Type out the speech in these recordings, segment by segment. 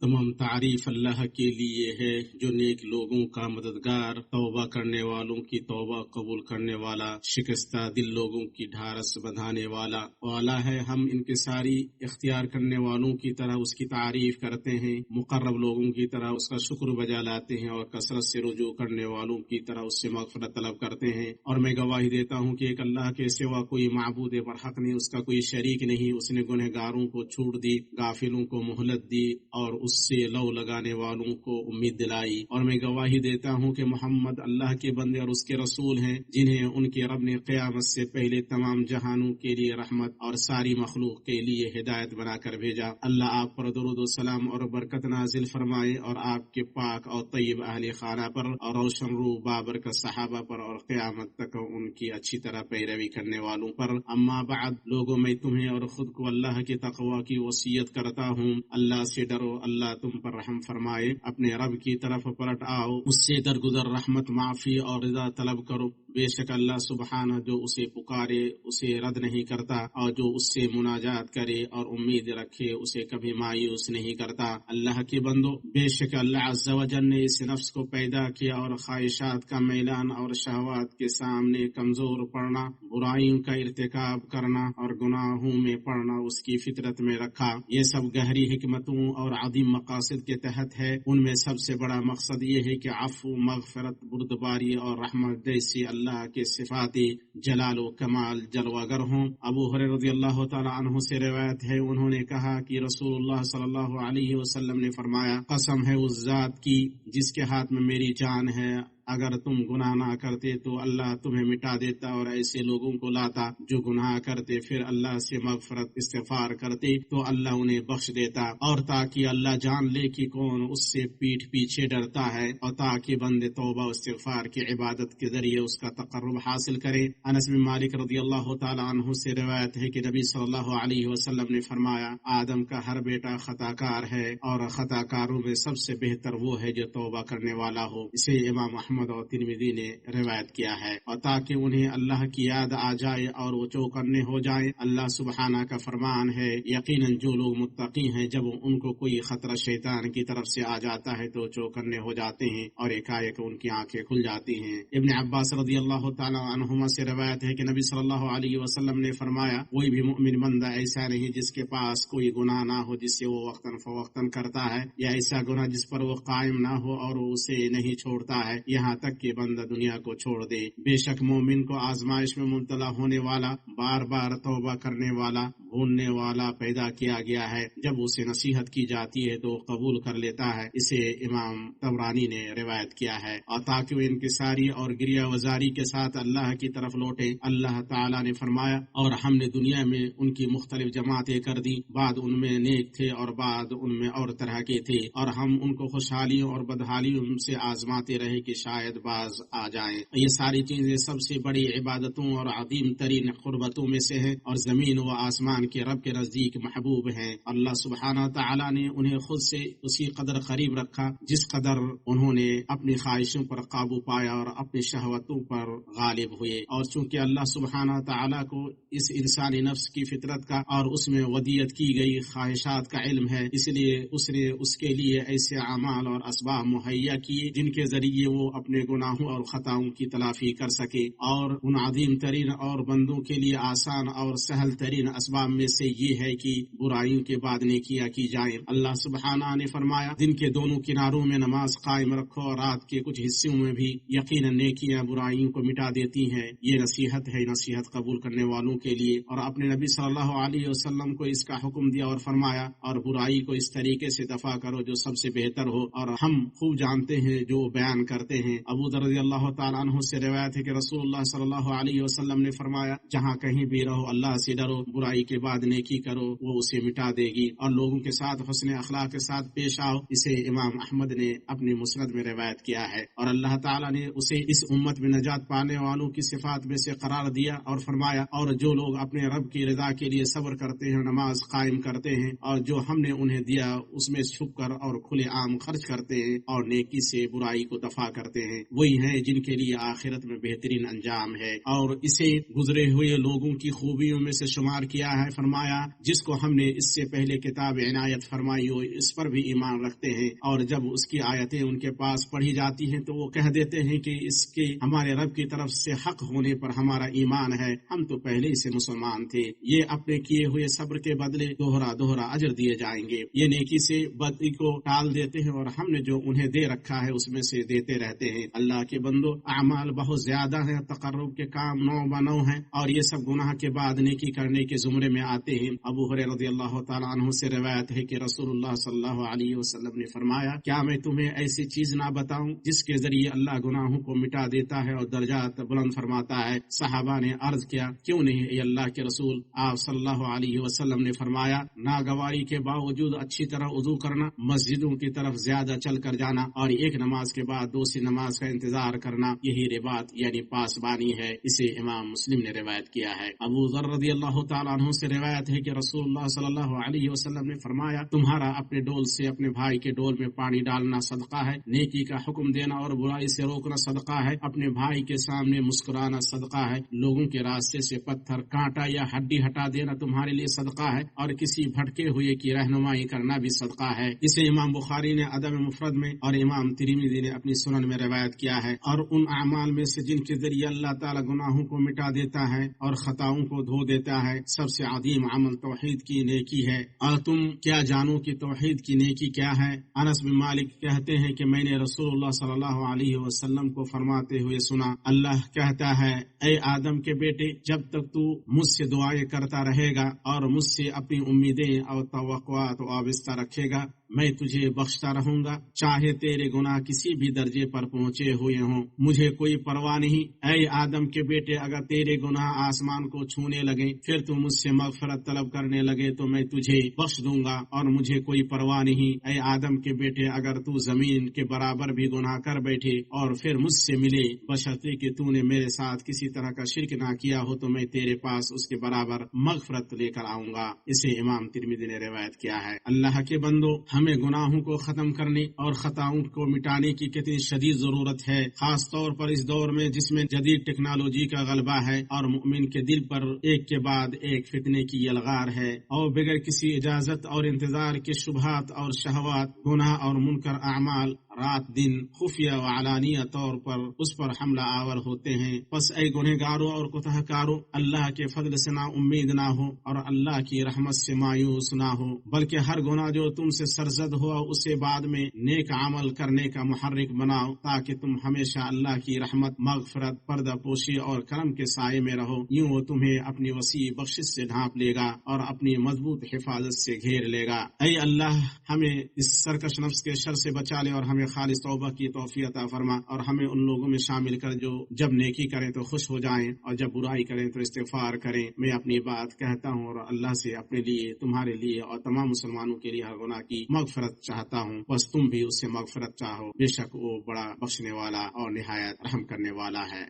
تمام تعریف اللہ کے لیے ہے جو نیک لوگوں کا مددگار، توبہ کرنے والوں کی توبہ قبول کرنے والا، شکستہ دل لوگوں کی ڈھارس بندھانے والا ہے۔ ہم انکساری اختیار کرنے والوں کی طرح اس کی تعریف کرتے ہیں، مقرب لوگوں کی طرح اس کا شکر بجا لاتے ہیں، اور کثرت سے رجوع کرنے والوں کی طرح اس سے مغفرت طلب کرتے ہیں۔ اور میں گواہی دیتا ہوں کہ ایک اللہ کے سوا کوئی معبود برحق نہیں، اس کا کوئی شریک نہیں۔ اس نے گنہگاروں کو چھوٹ دی، غافلوں کو مہلت دی، اور اس سے لو لگانے والوں کو امید دلائی۔ اور میں گواہی دیتا ہوں کہ محمد اللہ کے بندے اور اس کے رسول ہیں، جنہیں ان کے رب نے قیامت سے پہلے تمام جہانوں کے لیے رحمت اور ساری مخلوق کے لیے ہدایت بنا کر بھیجا۔ اللہ آپ پر درود و سلام اور برکت نازل فرمائے، اور آپ کے پاک اور طیب اہل خانہ پر، اور روشن روح بابرکت صحابہ پر، اور قیامت تک ان کی اچھی طرح پیروی کرنے والوں پر۔ اما بعد، لوگوں میں تمہیں اور خود کو اللہ کے تقوی کی وصیت کرتا ہوں۔ اللہ سے ڈرو، اللہ تم پر رحم فرمائے۔ اپنے رب کی طرف پلٹ آؤ، اس سے درگزر رحمت، معافی اور رضا طلب کرو۔ بے شک اللہ سبحانہ جو اسے پکارے اسے رد نہیں کرتا، اور جو اس سے مناجات کرے اور امید رکھے اسے کبھی مایوس نہیں کرتا۔ اللہ کے بندو، بے شک اللہ عز و جل نے اس نفس کو پیدا کیا اور خواہشات کا میلان اور شہوات کے سامنے کمزور پڑنا، برائیوں کا ارتکاب کرنا اور گناہوں میں پڑنا اس کی فطرت میں رکھا۔ یہ سب گہری حکمتوں اور عظیم مقاصد کے تحت ہے۔ ان میں سب سے بڑا مقصد یہ ہے کہ عفو، مغفرت، بردباری اور رحمت جیسی اللہ کے صفات جلال و کمال جلوہ گر ہوں۔ ابو ہریرہ رضی اللہ تعالی عنہ سے روایت ہے، انہوں نے کہا کہ رسول اللہ صلی اللہ علیہ وسلم نے فرمایا، قسم ہے اس ذات کی جس کے ہاتھ میں میری جان ہے، اگر تم گناہ نہ کرتے تو اللہ تمہیں مٹا دیتا اور ایسے لوگوں کو لاتا جو گناہ کرتے، پھر اللہ سے مغفرت استغفار کرتے تو اللہ انہیں بخش دیتا، اور تاکہ اللہ جان لے کہ کون اس سے پیٹھ پیچھے ڈرتا ہے، اور تاکہ بندے توبہ و استغفار کی عبادت کے ذریعے اس کا تقرب حاصل کرے۔ انس بن مالک رضی اللہ تعالی عنہ سے روایت ہے کہ نبی صلی اللہ علیہ وسلم نے فرمایا، آدم کا ہر بیٹا خطا کار ہے، اور خطا کاروں میں سب سے بہتر وہ ہے جو توبہ کرنے والا ہو۔ اسے امام احمد اور ترمذی نے روایت کیا ہے۔ اور تاکہ انہیں اللہ کی یاد آ جائے اور وہ چوکنے ہو جائیں، اللہ سبحانہ کا فرمان ہے، یقیناً جو لوگ متقی ہیں جب ان کو کوئی خطرہ شیطان کی طرف سے آ جاتا ہے تو چوکنے ہو جاتے ہیں اور ایک ان کی آنکھیں کھل جاتی ہیں۔ ابن عباس رضی اللہ تعالی عنہما سے روایت ہے کہ نبی صلی اللہ علیہ وسلم نے فرمایا، کوئی بھی مؤمن بندہ ایسا نہیں جس کے پاس کوئی گناہ نہ ہو جس سے وہ وقتاً فوقتاً کرتا ہے، یا ایسا گناہ جس پر وہ قائم نہ ہو اور وہ اسے نہیں چھوڑتا ہے یہاں تک کہ بندہ دنیا کو چھوڑ دے۔ بے شک مومن کو آزمائش میں مبتلا ہونے والا، بار بار توبہ کرنے والا، بھولنے والا پیدا کیا گیا ہے۔ جب اسے نصیحت کی جاتی ہے تو قبول کر لیتا ہے۔ اسے امام طبرانی نے روایت کیا ہے۔ اور تاکہ وہ انکساری اور گریہ وزاری کے ساتھ اللہ کی طرف لوٹے، اللہ تعالیٰ نے فرمایا، اور ہم نے دنیا میں ان کی مختلف جماعتیں کر دی، بعد ان میں نیک تھے اور بعد ان میں اور طرح کے تھے، اور ہم ان کو خوشحالیوں اور بدحالیوں سے آزماتے رہے کہ شاید باز آ جائیں۔ یہ ساری چیزیں سب سے بڑی عبادتوں اور عظیم ترین قربتوں میں سے ہیں، اور زمین و آسمان کے رب کے نزدیک محبوب ہیں۔ اللہ سبحانہ تعالیٰ نے انہیں خود سے اسی قدر قریب رکھا جس قدر انہوں نے اپنی خواہشوں پر قابو پایا اور اپنی شہوتوں پر غالب ہوئے۔ اور چونکہ اللہ سبحانہ تعالیٰ کو اس انسانی نفس کی فطرت کا اور اس میں ودیت کی گئی خواہشات کا علم ہے، اس لیے اس نے اس کے لیے ایسے اعمال اور اسباب مہیا کیے جن کے ذریعے وہ اپنے گناہوں اور خطاؤں کی تلافی کر سکے۔ اور ان عظیم ترین اور بندوں کے لیے آسان اور سہل ترین اسباب میں سے یہ ہے کہ برائیوں کے بعد نیکیاں کی جائیں۔ اللہ سبحانہ نے فرمایا، دن کے دونوں کناروں میں نماز قائم رکھو اور رات کے کچھ حصوں میں بھی، یقیناً نیکیاں برائیوں کو مٹا دیتی ہیں۔ یہ نصیحت ہے نصیحت قبول کرنے والوں کے لیے۔ اور اپنے نبی صلی اللہ علیہ وسلم کو اس کا حکم دیا اور فرمایا، اور برائی کو اس طریقے سے دفع کرو جو سب سے بہتر ہو۔ اور ہم خوب جانتے ہیں جو بیان کرتے ہیں۔ ابو ذر رضی اللہ تعالیٰ عنہ سے روایت ہے کہ رسول اللہ صلی اللہ علیہ وسلم نے فرمایا، جہاں کہیں بھی رہو اللہ سے ڈرو، برائی کے بعد نیکی کرو، وہ اسے مٹا دے گی، اور لوگوں کے ساتھ حسن اخلاق کے ساتھ پیش آؤ۔ اسے امام احمد نے اپنی مسند میں روایت کیا ہے۔ اور اللہ تعالیٰ نے اسے اس امت میں نجات پانے والوں کی صفات میں سے قرار دیا اور فرمایا، اور جو لوگ اپنے رب کی رضا کے لیے صبر کرتے ہیں، نماز قائم کرتے ہیں، اور جو ہم نے انہیں دیا اس میں چھپ کر اور کھلے عام خرچ کرتے ہیں، اور نیکی سے برائی کو دفع کرتے ہیں، وہی ہیں جن کے لیے آخرت میں بہترین انجام ہے۔ اور اسے گزرے ہوئے لوگوں کی خوبیوں میں سے شمار کیا ہے۔ فرمایا جس کو ہم نے اس سے پہلے کتاب عنایت فرمائی ہو اس پر بھی ایمان رکھتے ہیں، اور جب اس کی آیتیں ان کے پاس پڑھی جاتی ہیں تو وہ کہہ دیتے ہیں کہ اس کے ہمارے رب کی طرف سے حق ہونے پر ہمارا ایمان ہے، ہم تو پہلے ہی سے مسلمان تھے۔ یہ اپنے کیے ہوئے صبر کے بدلے دوہرا دوہرا اجر دیے جائیں گے۔ یہ نیکی سے بدی کو ٹال دیتے ہیں اور ہم نے جو انہیں دے رکھا ہے اس میں سے دیتے رہتے ہیں۔ اللہ کے بندو، اعمال بہت زیادہ ہیں، تقرب کے کام 9 بنو ہیں، اور یہ سب گناہ کے بعد نیکی کرنے کے زمرے میں آتے ہیں۔ ابو ہریرہ رضی اللہ تعالیٰ عنہ سے روایت ہے کہ رسول اللہ صلی اللہ علیہ وسلم نے فرمایا، کیا میں تمہیں ایسی چیز نہ بتاؤں جس کے ذریعے اللہ گناہوں کو مٹا دیتا ہے اور درجات بلند فرماتا ہے؟ صحابہ نے عرض کیا، کیوں نہیں اے اللہ کے رسول؟ آپ صلی اللہ علیہ وسلم نے فرمایا، ناگواری کے باوجود اچھی طرح وضو کرنا، مسجدوں کی طرف زیادہ چل کر جانا، اور ایک نماز کے بعد دوسری نماز کا انتظار کرنا، یہی رباط یعنی پاسبانی ہے۔ اسے امام مسلم نے روایت کیا ہے۔ ابو ذر رضی اللہ تعالیٰ عنہ سے روایت ہے کہ رسول اللہ صلی اللہ علیہ وسلم نے فرمایا، تمہارا اپنے ڈول سے اپنے بھائی کے ڈول میں پانی ڈالنا صدقہ ہے، نیکی کا حکم دینا اور برائی سے روکنا صدقہ ہے، اپنے بھائی کے سامنے مسکرانا صدقہ ہے، لوگوں کے راستے سے پتھر، کانٹا یا ہڈی ہٹا دینا تمہارے لیے صدقہ ہے، اور کسی بھٹکے ہوئے کی رہنمائی کرنا بھی صدقہ ہے۔ اسے امام بخاری نے ادب مفرد میں اور امام ترمذی نے اپنی سنن میں روایت کیا ہے۔ اور ان اعمال میں سے جن کے ذریعے اللہ تعالیٰ گناہوں کو مٹا دیتا ہے اور خطاؤں کو دھو دیتا ہے، سب سے عظیم عمل توحید کی نیکی ہے۔ اور تم کیا جانو کہ توحید کی نیکی کیا ہے؟ انس بن مالک کہتے ہیں کہ میں نے رسول اللہ صلی اللہ علیہ وسلم کو فرماتے ہوئے سنا، اللہ کہتا ہے، اے آدم کے بیٹے، جب تک تو مجھ سے دعائیں کرتا رہے گا اور مجھ سے اپنی امیدیں اور توقعات وابستہ رکھے گا، میں تجھے بخشتا رہوں گا، چاہے تیرے گناہ کسی بھی درجے پر پہنچے ہوئے ہوں، مجھے کوئی پرواہ نہیں۔ اے آدم کے بیٹے، اگر تیرے گناہ آسمان کو چھونے لگے پھر تو مجھ سے مغفرت طلب کرنے لگے تو میں تجھے بخش دوں گا، اور مجھے کوئی پرواہ نہیں۔ اے آدم کے بیٹے، اگر تو زمین کے برابر بھی گناہ کر بیٹھے اور پھر مجھ سے ملے، بشرطے کہ تو نے میرے ساتھ کسی طرح کا شرک نہ کیا ہو، تو میں تیرے پاس اس کے برابر مغفرت لے کر آؤں گا۔ اسے امام ترمذی نے روایت کیا ہے۔ اللہ کے بندو، ہمیں گناہوں کو ختم کرنے اور خطاؤں کو مٹانے کی کتنی شدید ضرورت ہے، خاص طور پر اس دور میں جس میں جدید ٹیکنالوجی کا غلبہ ہے اور مومن کے دل پر ایک کے بعد ایک فتنے کی یلغار ہے، اور بغیر کسی اجازت اور انتظار کے شبہات اور شہوات، گناہ اور منکر اعمال رات دن خفیہ و علانیہ طور پر اس پر حملہ آور ہوتے ہیں۔ پس اے گنہگاروں اور کوتاہ کاروں، اللہ کے فضل سے نا امید نہ ہو اور اللہ کی رحمت سے مایوس نہ ہو، بلکہ ہر گناہ جو تم سے سرزد ہوا اسے بعد میں نیک عمل کرنے کا محرک بناؤ، تاکہ تم ہمیشہ اللہ کی رحمت، مغفرت، پردہ پوشی اور کرم کے سائے میں رہو۔ یوں وہ تمہیں اپنی وسیع بخشش سے ڈھانپ لے گا اور اپنی مضبوط حفاظت سے گھیر لے گا۔ اے اللہ، ہمیں اس سرکش نفس کے شر سے بچا لے اور ہمیں خالص توبہ کی توفیق عطا فرما، اور ہمیں ان لوگوں میں شامل کر جو جب نیکی کریں تو خوش ہو جائیں اور جب برائی کریں تو استغفار کریں۔ میں اپنی بات کہتا ہوں اور اللہ سے اپنے لیے، تمہارے لیے اور تمام مسلمانوں کے لیے ہر گناہ کی مغفرت چاہتا ہوں، بس تم بھی اس سے مغفرت چاہو، بے شک وہ بڑا بخشنے والا اور نہایت رحم کرنے والا ہے۔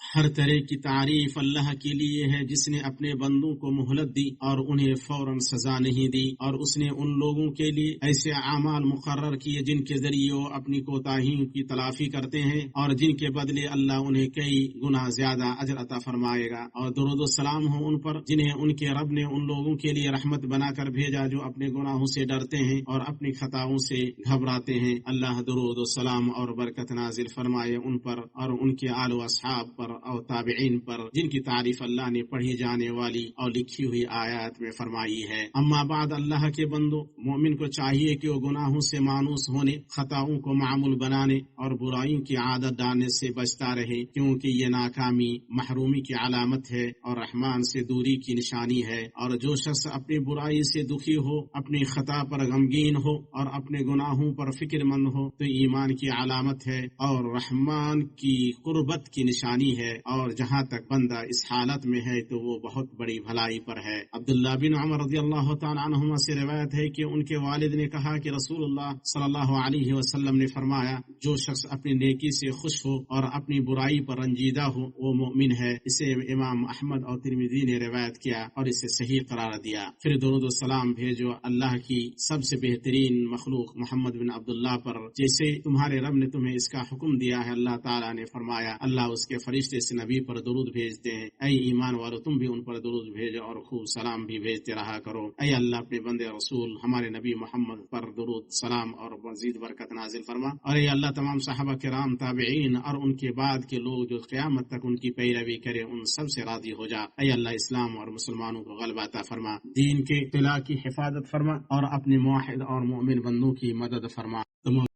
ہر طرح کی تعریف اللہ کے لیے ہے جس نے اپنے بندوں کو مہلت دی اور انہیں فوراً سزا نہیں دی، اور اس نے ان لوگوں کے لیے ایسے اعمال مقرر کیے جن کے ذریعے وہ اپنی کوتاہیوں کی تلافی کرتے ہیں اور جن کے بدلے اللہ انہیں کئی گنا زیادہ اجر عطا فرمائے گا۔ اور درود و سلام ہو ان پر جنہیں ان کے رب نے ان لوگوں کے لیے رحمت بنا کر بھیجا جو اپنے گناہوں سے ڈرتے ہیں اور اپنی خطاؤں سے گھبراتے ہیں۔ اللہ درود و سلام اور برکت نازل فرمائے ان پر اور ان کے آل و اصحاب پر اور تابعین پر جن کی تعریف اللہ نے پڑھی جانے والی اور لکھی ہوئی آیات میں فرمائی ہے۔ اما بعد، اللہ کے بندو، مومن کو چاہیے کہ وہ گناہوں سے مانوس ہونے، خطاؤں کو معمول بنانے اور برائیوں کی عادت ڈالنے سے بچتا رہے، کیونکہ یہ ناکامی، محرومی کی علامت ہے اور رحمان سے دوری کی نشانی ہے۔ اور جو شخص اپنی برائی سے دکھی ہو، اپنی خطا پر غمگین ہو اور اپنے گناہوں پر فکر مند ہو، تو ایمان کی علامت ہے اور رحمان کی قربت کی نشانی ہے، اور جہاں تک بندہ اس حالت میں ہے تو وہ بہت بڑی بھلائی پر ہے۔ عبداللہ بن عمر رضی اللہ تعالیٰ عنہما سے روایت ہے کہ ان کے والد نے کہا کہ رسول اللہ صلی اللہ علیہ وسلم نے فرمایا، جو شخص اپنی نیکی سے خوش ہو اور اپنی برائی پر رنجیدہ ہو وہ مومن ہے۔ اسے امام احمد اور ترمذی نے روایت کیا اور اسے صحیح قرار دیا۔ پھر درود و سلام بھیجو اللہ کی سب سے بہترین مخلوق محمد بن عبداللہ پر، جیسے تمہارے رب نے تمہیں اس کا حکم دیا ہے۔ اللہ تعالیٰ نے فرمایا، اللہ اس کے فرشتے اس نبی پر درود بھیجتے ہیں، اے ایمان والو تم بھی ان پر درود بھیجو اور خوب سلام بھی بھیجتے رہا کرو۔ اے اللہ اپنے بندے رسول ہمارے نبی محمد پر درود سلام اور مزید برکت نازل فرما، اور اے اللہ تمام صحابہ کرام، تابعین اور ان کے بعد کے لوگ جو قیامت تک ان کی پیروی کرے ان سب سے راضی ہو جا۔ اے اللہ اسلام اور مسلمانوں کو غلبہ عطا فرما، دین کے اطلاع کی حفاظت فرما اور اپنے موحد اور مومن بندوں کی مدد فرما۔